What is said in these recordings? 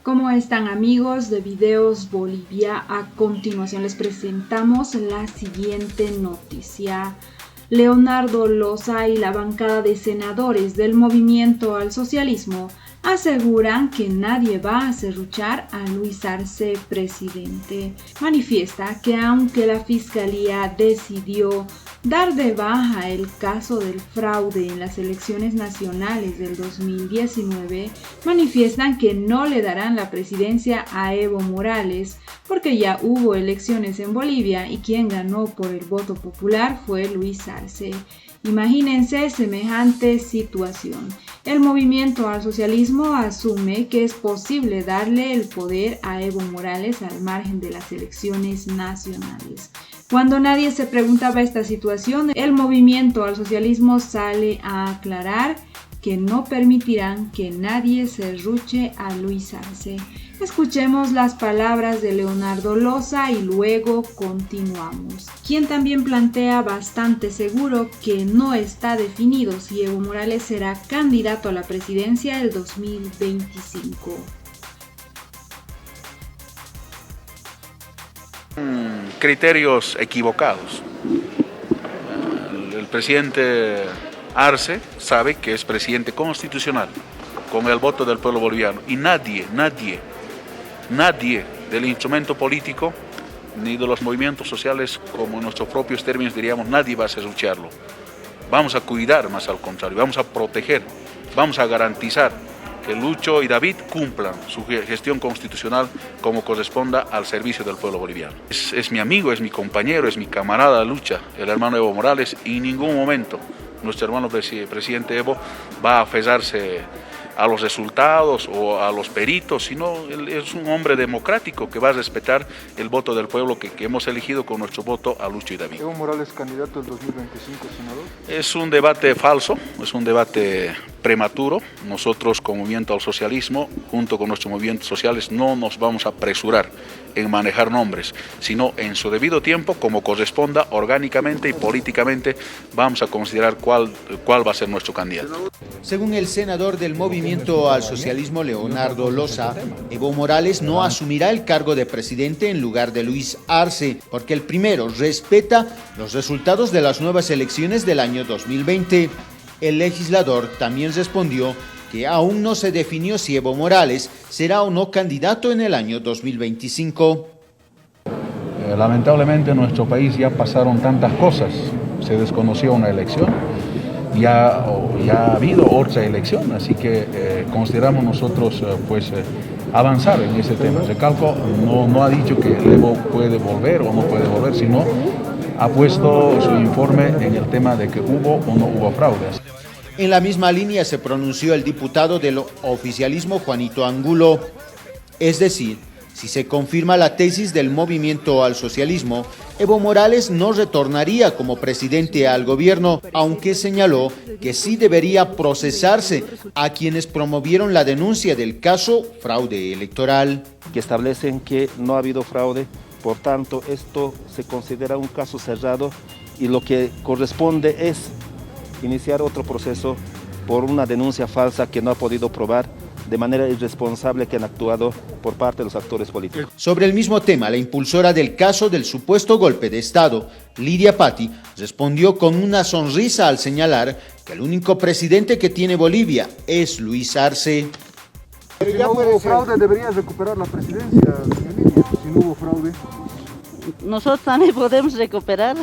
¿Cómo están, amigos de Videos Bolivia? A continuación les presentamos la siguiente noticia. Leonardo Loza y la bancada de senadores del Movimiento al Socialismo aseguran que nadie va a serruchar a Luis Arce presidente. Manifiesta que aunque la Fiscalía decidió dar de baja el caso del fraude en las elecciones nacionales del 2019, manifiestan que no le darán la presidencia a Evo Morales porque ya hubo elecciones en Bolivia y quien ganó por el voto popular fue Luis Arce. Imagínense semejante situación. El Movimiento al Socialismo asume que es posible darle el poder a Evo Morales al margen de las elecciones nacionales. Cuando nadie se preguntaba esta situación, el Movimiento al Socialismo sale a aclarar que no permitirán que nadie serruche a Luis Arce. Escuchemos las palabras de Leonardo Loza y luego continuamos. Quien también plantea bastante seguro que no está definido si Evo Morales será candidato a la presidencia del 2025. Criterios equivocados. El presidente Arce sabe que es presidente constitucional con el voto del pueblo boliviano y nadie del instrumento político ni de los movimientos sociales, como en nuestros propios términos diríamos, nadie va a serrucharlo. Vamos a cuidar, más al contrario, vamos a proteger, vamos a garantizar que Lucho y David cumplan su gestión constitucional como corresponda al servicio del pueblo boliviano. Es mi amigo, es mi compañero, es mi camarada de lucha, el hermano Evo Morales, y en ningún momento nuestro hermano presidente Evo va a aferrarse a los resultados o a los peritos, sino él es un hombre democrático que va a respetar el voto del pueblo que hemos elegido con nuestro voto a Lucho y David. ¿Evo Morales candidato al 2025, senador? Es un debate falso, es un debate prematuro. Nosotros como Movimiento al Socialismo, junto con nuestros movimientos sociales, no nos vamos a apresurar en manejar nombres, sino en su debido tiempo, como corresponda, orgánicamente y políticamente, vamos a considerar cuál va a ser nuestro candidato. Según el senador del Movimiento al Socialismo, Leonardo Loza, Evo Morales no asumirá el cargo de presidente en lugar de Luis Arce, porque el primero respeta los resultados de las nuevas elecciones del año 2020. El legislador también respondió que aún no se definió si Evo Morales será o no candidato en el año 2025. Lamentablemente en nuestro país ya pasaron tantas cosas, se desconoció una elección, ya ha habido otra elección, así que consideramos nosotros avanzar en ese tema. Recalco, no ha dicho que Evo puede volver o no puede volver, sino ha puesto su informe en el tema de que hubo o no hubo fraudes. En la misma línea se pronunció el diputado del oficialismo Juanito Angulo. Es decir, si se confirma la tesis del Movimiento al Socialismo, Evo Morales no retornaría como presidente al gobierno, aunque señaló que sí debería procesarse a quienes promovieron la denuncia del caso fraude electoral. Que establecen que no ha habido fraude, por tanto esto se considera un caso cerrado y lo que corresponde es iniciar otro proceso por una denuncia falsa que no ha podido probar de manera irresponsable que han actuado por parte de los actores políticos. Sobre el mismo tema, la impulsora del caso del supuesto golpe de Estado, Lidia Patti, respondió con una sonrisa al señalar que el único presidente que tiene Bolivia es Luis Arce. Si no hubo fraude, debería recuperar la presidencia, señor Lidia, si no hubo fraude. Nosotros también podemos recuperar.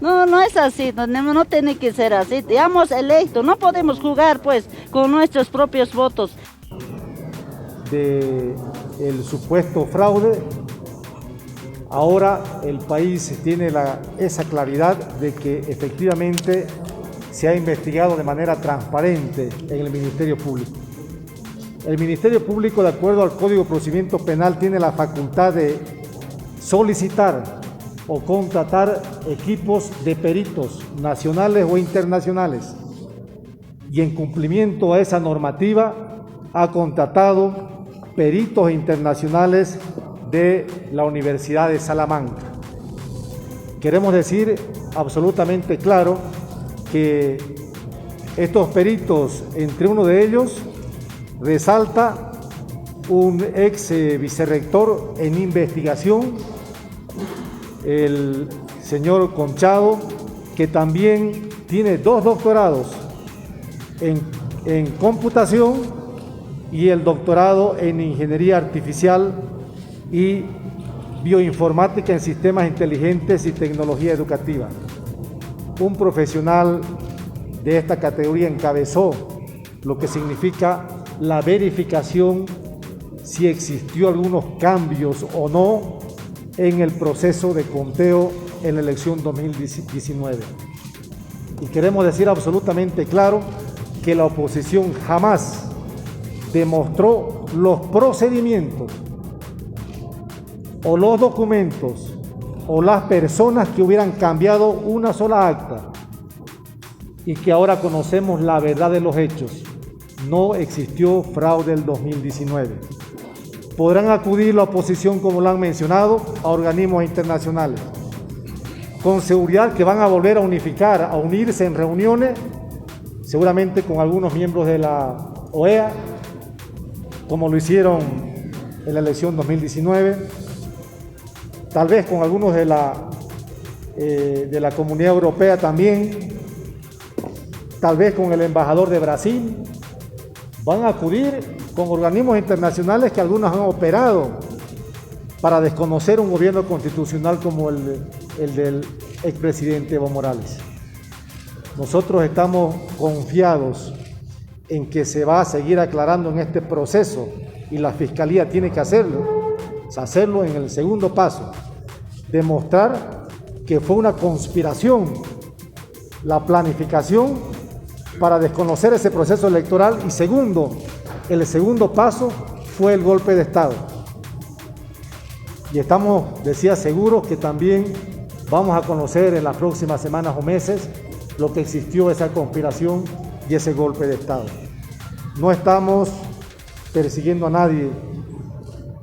No es así, no tiene que ser así. Ya hemos electo, no podemos jugar pues con nuestros propios votos. De el supuesto fraude, ahora el país tiene esa claridad de que efectivamente se ha investigado de manera transparente en el Ministerio Público. El Ministerio Público, de acuerdo al Código de Procedimiento Penal, tiene la facultad de solicitar o contratar equipos de peritos nacionales o internacionales, y en cumplimiento a esa normativa ha contratado peritos internacionales de la Universidad de Salamanca. Queremos decir absolutamente claro que estos peritos, entre uno de ellos, resalta un ex vicerrector en investigación, el señor Conchado, que también tiene 2 doctorados en computación y el doctorado en ingeniería artificial y bioinformática en sistemas inteligentes y tecnología educativa. Un profesional de esta categoría encabezó lo que significa la verificación si existió algunos cambios o no en el proceso de conteo en la elección 2019. Y queremos decir absolutamente claro que la oposición jamás demostró los procedimientos o los documentos o las personas que hubieran cambiado una sola acta y que ahora conocemos la verdad de los hechos. No existió fraude el 2019. Podrán acudir la oposición, como lo han mencionado, a organismos internacionales. Con seguridad que van a volver a unificar, a unirse en reuniones, seguramente con algunos miembros de la OEA, como lo hicieron en la elección 2019, tal vez con algunos de la Comunidad Europea también, tal vez con el embajador de Brasil. Van a acudir con organismos internacionales que algunos han operado para desconocer un gobierno constitucional como el del expresidente Evo Morales. Nosotros estamos confiados en que se va a seguir aclarando en este proceso y la Fiscalía tiene que hacerlo en el segundo paso, demostrar que fue una conspiración, la planificación para desconocer ese proceso electoral y segundo, el segundo paso fue el golpe de Estado. Y estamos, decía, seguros que también vamos a conocer en las próximas semanas o meses lo que existió esa conspiración y ese golpe de Estado. No estamos persiguiendo a nadie,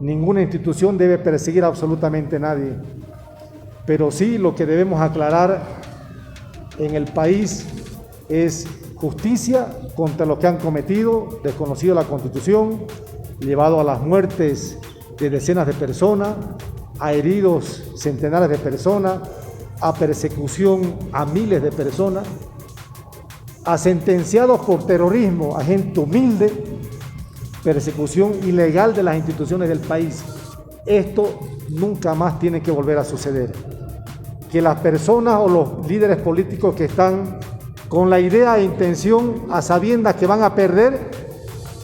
ninguna institución debe perseguir a absolutamente a nadie, pero sí lo que debemos aclarar en el país es justicia contra lo que han cometido, desconocido la Constitución, llevado a las muertes de decenas de personas, a heridos centenares de personas, a persecución a miles de personas, a sentenciados por terrorismo, a gente humilde, persecución ilegal de las instituciones del país. Esto nunca más tiene que volver a suceder. Que las personas o los líderes políticos que están con la idea e intención, a sabiendas que van a perder,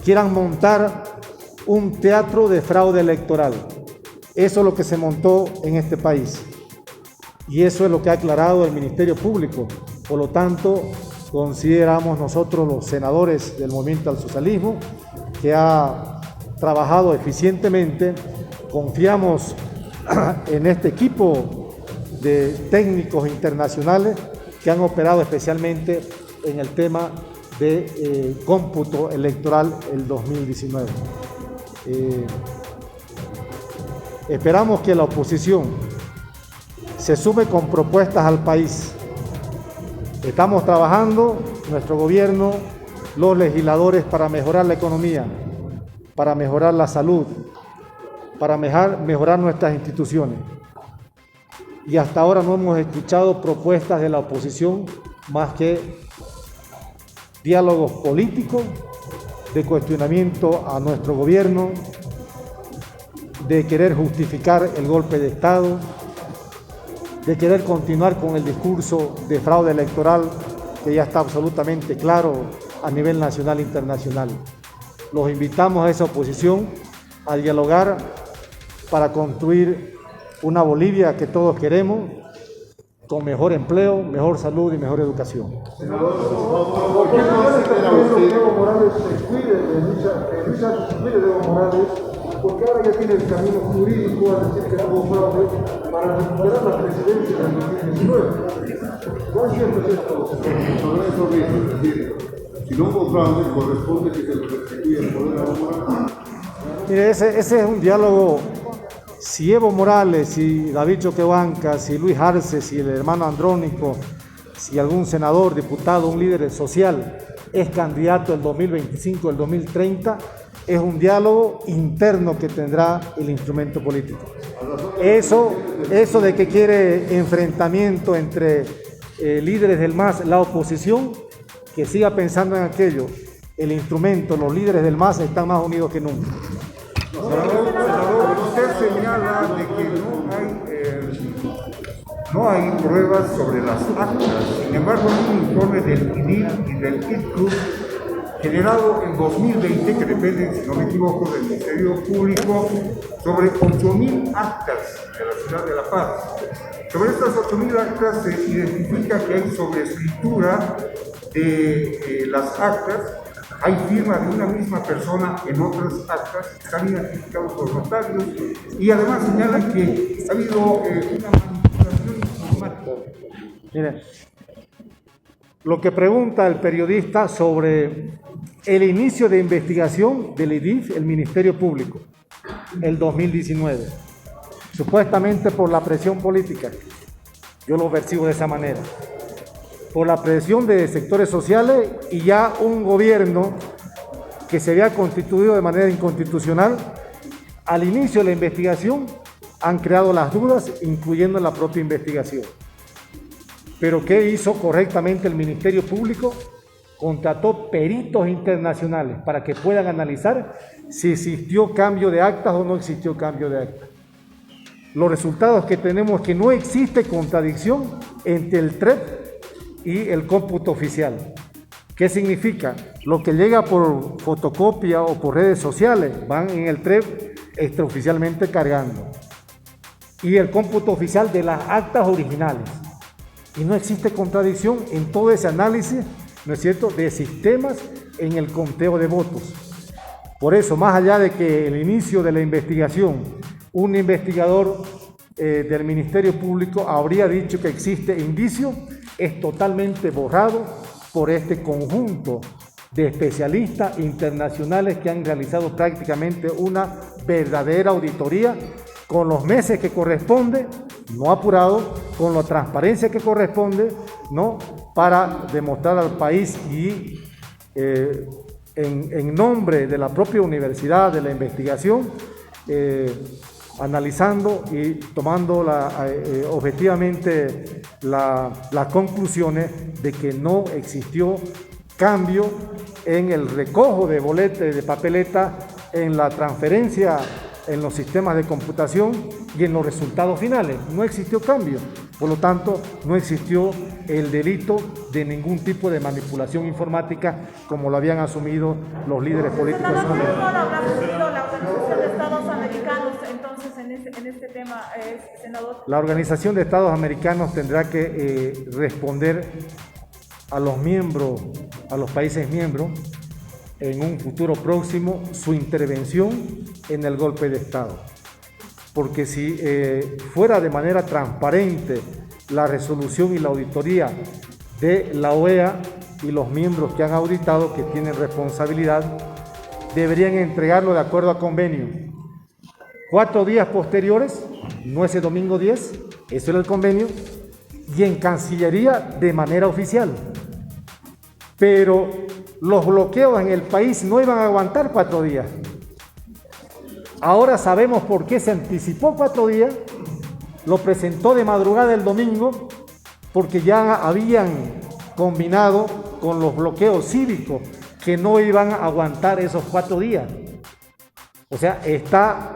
quieran montar un teatro de fraude electoral. Eso es lo que se montó en este país. Y eso es lo que ha aclarado el Ministerio Público. Por lo tanto, consideramos nosotros los senadores del Movimiento al Socialismo que ha trabajado eficientemente. Confiamos en este equipo de técnicos internacionales que han operado especialmente en el tema de cómputo electoral el 2019. Esperamos que la oposición se sume con propuestas al país. Estamos trabajando, nuestro gobierno, los legisladores, para mejorar la economía, para mejorar la salud, para mejorar nuestras instituciones. Y hasta ahora no hemos escuchado propuestas de la oposición más que diálogos políticos, de cuestionamiento a nuestro gobierno, de querer justificar el golpe de Estado, de querer continuar con el discurso de fraude electoral que ya está absolutamente claro a nivel nacional e internacional. Los invitamos a esa oposición a dialogar para construir una Bolivia que todos queremos, con mejor empleo, mejor salud y mejor educación. Senador, ¿por qué no considera usted que Evo Morales se cuide de Evo Morales? Porque ahora ya tiene el camino jurídico a decir que hubo fraude para recuperar la presidencia del 2019. ¿Cuál siempre es esto? Sobre eso mismo, es decir, si no hubo fraude, corresponde que se le restituya el poder a Evo Morales. Mire, ese es un diálogo. Si Evo Morales, si David Choquehuanca, si Luis Arce, si el hermano Andrónico, si algún senador, diputado, un líder social es candidato el 2025, el 2030, es un diálogo interno que tendrá el instrumento político. Eso de que quiere enfrentamiento entre líderes del MAS, la oposición, que siga pensando en aquello. El instrumento, los líderes del MAS están más unidos que nunca. Senador, usted señala de que no hay pruebas sobre las actas. Sin embargo, hay un informe del INIL y del ITCU generado en 2020, que depende, si no me equivoco, del Ministerio Público, sobre 8.000 actas de la ciudad de La Paz. Sobre estas 8.000 actas se identifica que hay sobreescritura de las actas, hay firma de una misma persona en otras actas, están identificados por notarios, y además señalan que ha habido una manipulación informática. Mire, lo que pregunta el periodista sobre el inicio de investigación del IDIF, el Ministerio Público, el 2019, supuestamente por la presión política, yo lo percibo de esa manera, por la presión de sectores sociales y ya un gobierno que se había constituido de manera inconstitucional, al inicio de la investigación han creado las dudas, incluyendo la propia investigación. Pero ¿qué hizo correctamente el Ministerio Público? Contrató peritos internacionales para que puedan analizar si existió cambio de actas o no existió cambio de actas. Los resultados que tenemos es que no existe contradicción entre el TREP y el cómputo oficial. ¿Qué significa? Lo que llega por fotocopia o por redes sociales van en el TREP extraoficialmente cargando. Y el cómputo oficial de las actas originales. Y no existe contradicción en todo ese análisis, ¿no es cierto?, de sistemas en el conteo de votos. Por eso, más allá de que el inicio de la investigación, un investigador del Ministerio Público habría dicho que existe indicio, es totalmente borrado por este conjunto de especialistas internacionales que han realizado prácticamente una verdadera auditoría con los meses que corresponde, no apurado, con la transparencia que corresponde, ¿no?, para demostrar al país y en nombre de la propia universidad, de la investigación, analizando y tomando objetivamente las conclusiones de que no existió cambio en el recojo de boletas, de papeleta, en la transferencia en los sistemas de computación y en los resultados finales. No existió cambio, por lo tanto no existió el delito de ningún tipo de manipulación informática como lo habían asumido los líderes políticos. ¿Cómo habrá recibido la Organización de Estados Americanos entonces en este tema, senador? La Organización de Estados Americanos tendrá que responder a los miembros, a los países miembros, en un futuro próximo su intervención en el golpe de Estado. Porque si fuera de manera transparente la resolución y la auditoría de la OEA y los miembros que han auditado, que tienen responsabilidad, deberían entregarlo de acuerdo a convenio. 4 días posteriores, no ese domingo 10, eso era el convenio, y en Cancillería de manera oficial. Pero los bloqueos en el país no iban a aguantar 4 días. Ahora sabemos por qué se anticipó 4 días, lo presentó de madrugada el domingo, porque ya habían combinado con los bloqueos cívicos que no iban a aguantar esos 4 días. O sea,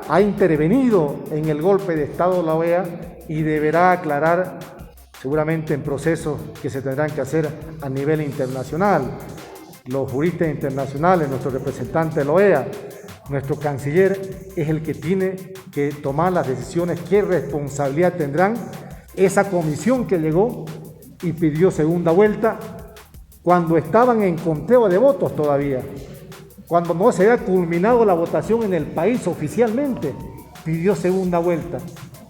ha intervenido en el golpe de Estado la OEA y deberá aclarar, seguramente en procesos que se tendrán que hacer a nivel internacional. Los juristas internacionales, nuestro representante de la OEA, nuestro canciller, es el que tiene que tomar las decisiones. ¿Qué responsabilidad tendrán esa comisión que llegó y pidió segunda vuelta cuando estaban en conteo de votos todavía? Cuando no se había culminado la votación en el país oficialmente, pidió segunda vuelta.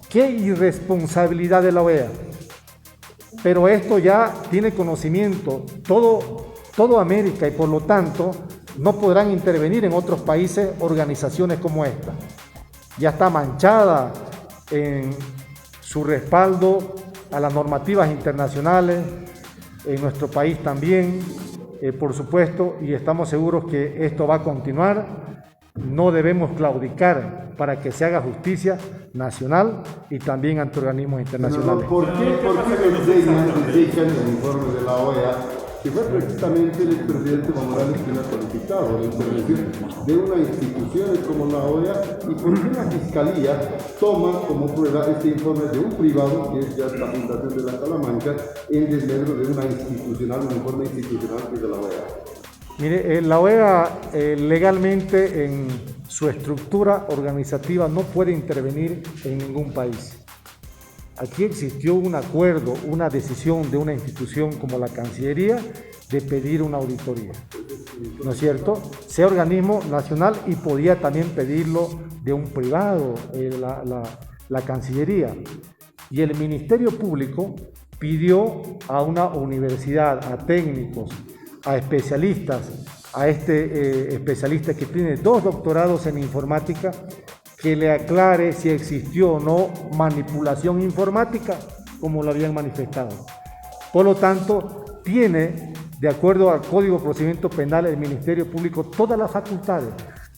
¡Qué irresponsabilidad de la OEA! Pero esto ya tiene conocimiento todo América, y por lo tanto no podrán intervenir en otros países organizaciones como esta. Ya está manchada en su respaldo a las normativas internacionales, en nuestro país también, por supuesto, y estamos seguros que esto va a continuar. No debemos claudicar para que se haga justicia nacional y también ante organismos internacionales. ¿Por qué desdeñan el informe de la OEA, que fue precisamente el expresidente Evo Morales quien ha solicitado la intervención de una institución como la OEA, y por qué la Fiscalía toma como prueba este informe de un privado, que es ya la Fundación de la Salamanca, en desmedro de una institucional, un informe institucional que es de la OEA? Mire, la OEA legalmente en su estructura organizativa no puede intervenir en ningún país. Aquí existió un acuerdo, una decisión de una institución como la Cancillería de pedir una auditoría, ¿no es cierto? Sea organismo nacional y podía también pedirlo de un privado, la Cancillería. Y el Ministerio Público pidió a una universidad, a técnicos, a especialistas, a especialista que tiene 2 doctorados en informática, que le aclare si existió o no manipulación informática, como lo habían manifestado. Por lo tanto, tiene, de acuerdo al Código de Procedimiento Penal, el Ministerio Público todas las facultades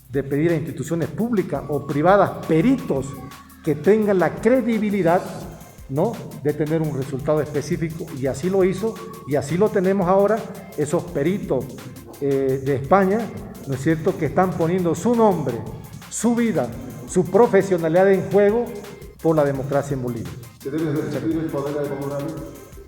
de pedir a instituciones públicas o privadas peritos que tengan la credibilidad, ¿no?, de tener un resultado específico, y así lo hizo, y así lo tenemos ahora, esos peritos de España, ¿no es cierto?, que están poniendo su nombre, su vida, su profesionalidad en juego por la democracia en Bolivia. ¿Se debe restituir el poder a Evo Morales?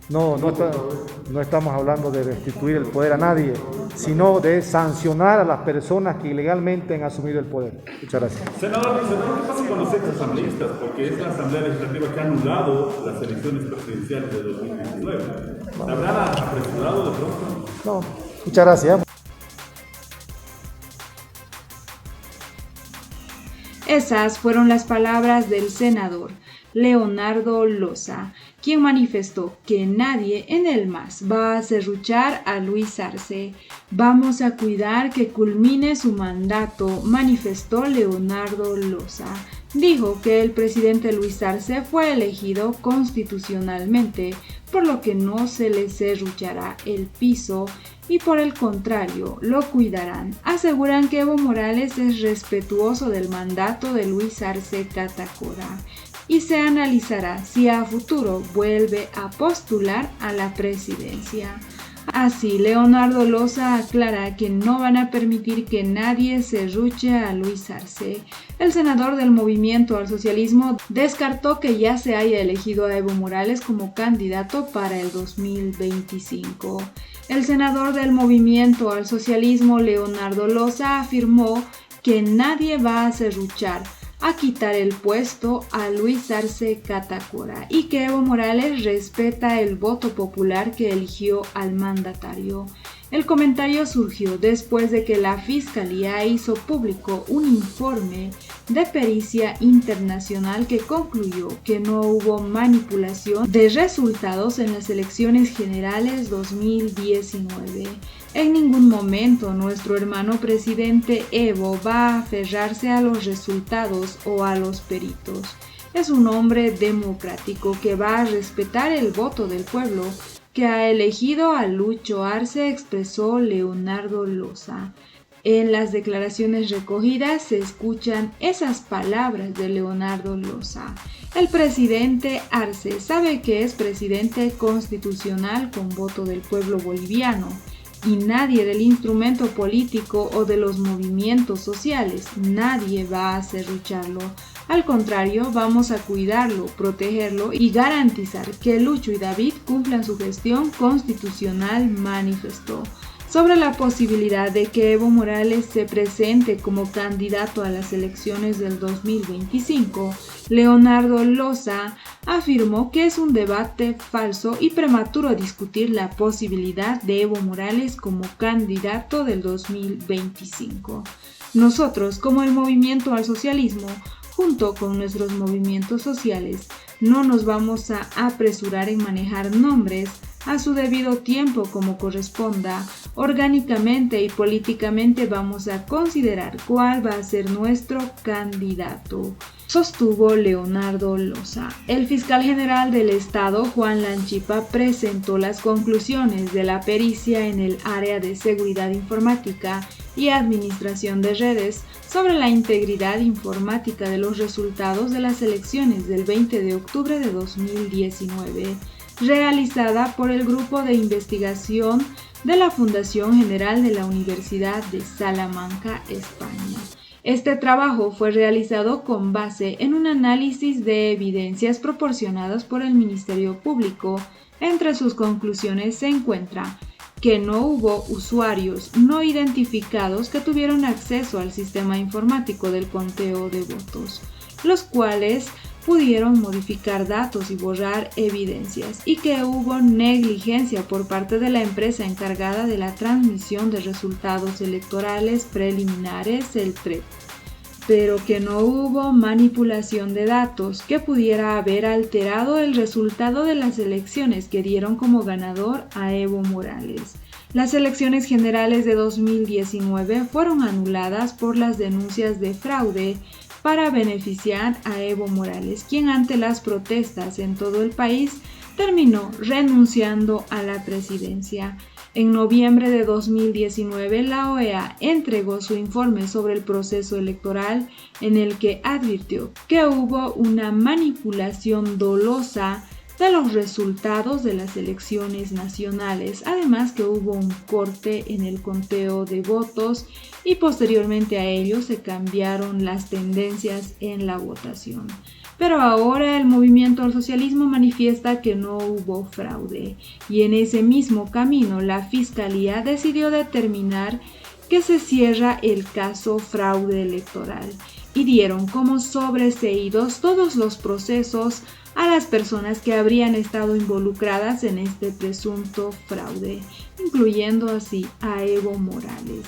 No estamos hablando de restituir el poder a nadie, sino de sancionar a las personas que ilegalmente han asumido el poder. Muchas gracias. Senador, ¿qué pasa con los exasambleístas? Porque es la Asamblea Legislativa que ha anulado las elecciones presidenciales de 2019. ¿Se habrá apresurado de pronto? No, muchas gracias. Esas fueron las palabras del senador Leonardo Loza, quien manifestó que nadie en el MAS va a serruchar a Luis Arce. Vamos a cuidar que culmine su mandato, manifestó Leonardo Loza. Dijo que el presidente Luis Arce fue elegido constitucionalmente, por lo que no se le serruchará el piso y por el contrario, lo cuidarán. Aseguran que Evo Morales es respetuoso del mandato de Luis Arce Catacora y se analizará si a futuro vuelve a postular a la presidencia. Así, Leonardo Loza aclara que no van a permitir que nadie serruche a Luis Arce. El senador del Movimiento al Socialismo descartó que ya se haya elegido a Evo Morales como candidato para el 2025. El senador del Movimiento al Socialismo, Leonardo Loza, afirmó que nadie va a serruchar a quitar el puesto a Luis Arce Catacora y que Evo Morales respeta el voto popular que eligió al mandatario. El comentario surgió después de que la Fiscalía hizo público un informe de pericia internacional que concluyó que no hubo manipulación de resultados en las elecciones generales 2019. En ningún momento nuestro hermano presidente Evo va a aferrarse a los resultados o a los peritos. Es un hombre democrático que va a respetar el voto del pueblo que ha elegido a Lucho Arce, expresó Leonardo Loza. En las declaraciones recogidas se escuchan esas palabras de Leonardo Loza. El presidente Arce sabe que es presidente constitucional con voto del pueblo boliviano y nadie del instrumento político o de los movimientos sociales, nadie va a serrucharlo. Al contrario, vamos a cuidarlo, protegerlo y garantizar que Lucho y David cumplan su gestión constitucional, manifestó. Sobre la posibilidad de que Evo Morales se presente como candidato a las elecciones del 2025, Leonardo Loza afirmó que es un debate falso y prematuro discutir la posibilidad de Evo Morales como candidato del 2025. Nosotros, como el Movimiento al Socialismo, junto con nuestros movimientos sociales, no nos vamos a apresurar en manejar nombres a su debido tiempo como corresponda. Orgánicamente y políticamente vamos a considerar cuál va a ser nuestro candidato. sostuvo Leonardo Loza. El fiscal general del Estado, Juan Lanchipa, presentó las conclusiones de la pericia en el área de seguridad informática y administración de redes sobre la integridad informática de los resultados de las elecciones del 20 de octubre de 2019, realizada por el Grupo de Investigación de la Fundación General de la Universidad de Salamanca, España. Este trabajo fue realizado con base en un análisis de evidencias proporcionadas por el Ministerio Público. Entre sus conclusiones se encuentra que no hubo usuarios no identificados que tuvieron acceso al sistema informático del conteo de votos, los cuales pudieron modificar datos y borrar evidencias, y que hubo negligencia por parte de la empresa encargada de la transmisión de resultados electorales preliminares, el TREP, pero que no hubo manipulación de datos que pudiera haber alterado el resultado de las elecciones que dieron como ganador a Evo Morales. Las elecciones generales de 2019 fueron anuladas por las denuncias de fraude para beneficiar a Evo Morales, quien ante las protestas en todo el país terminó renunciando a la presidencia. En noviembre de 2019, la OEA entregó su informe sobre el proceso electoral, en el que advirtió que hubo una manipulación dolosa de los resultados de las elecciones nacionales, además que hubo un corte en el conteo de votos y posteriormente a ello se cambiaron las tendencias en la votación. Pero ahora el movimiento al socialismo manifiesta que no hubo fraude, y en ese mismo camino la Fiscalía decidió determinar que se cierra el caso fraude electoral y dieron como sobreseídos todos los procesos a las personas que habrían estado involucradas en este presunto fraude, incluyendo así a Evo Morales.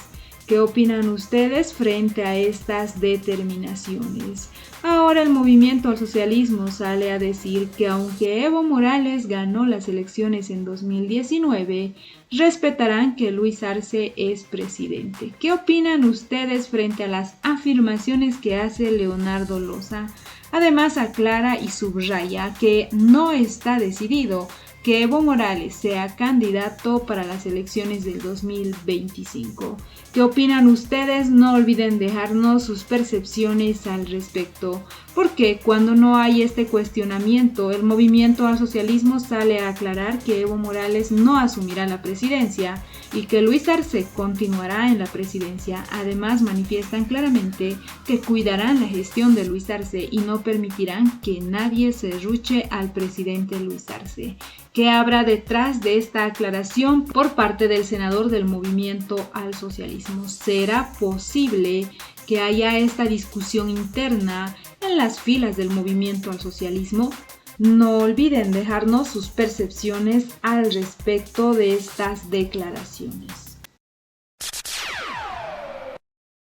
¿Qué opinan ustedes frente a estas determinaciones? Ahora el movimiento al socialismo sale a decir que aunque Evo Morales ganó las elecciones en 2019, respetarán que Luis Arce es presidente. ¿Qué opinan ustedes frente a las afirmaciones que hace Leonardo Loza? Además aclara y subraya que no está decidido que Evo Morales sea candidato para las elecciones del 2025. ¿Qué opinan ustedes? No olviden dejarnos sus percepciones al respecto, porque cuando no hay este cuestionamiento, el movimiento al socialismo sale a aclarar que Evo Morales no asumirá la presidencia y que Luis Arce continuará en la presidencia. Además, manifiestan claramente que cuidarán la gestión de Luis Arce y no permitirán que nadie se ruche al presidente Luis Arce. ¿Qué habrá detrás de esta aclaración por parte del senador del movimiento al socialismo? ¿Será posible que haya esta discusión interna en las filas del movimiento al socialismo? No olviden dejarnos sus percepciones al respecto de estas declaraciones.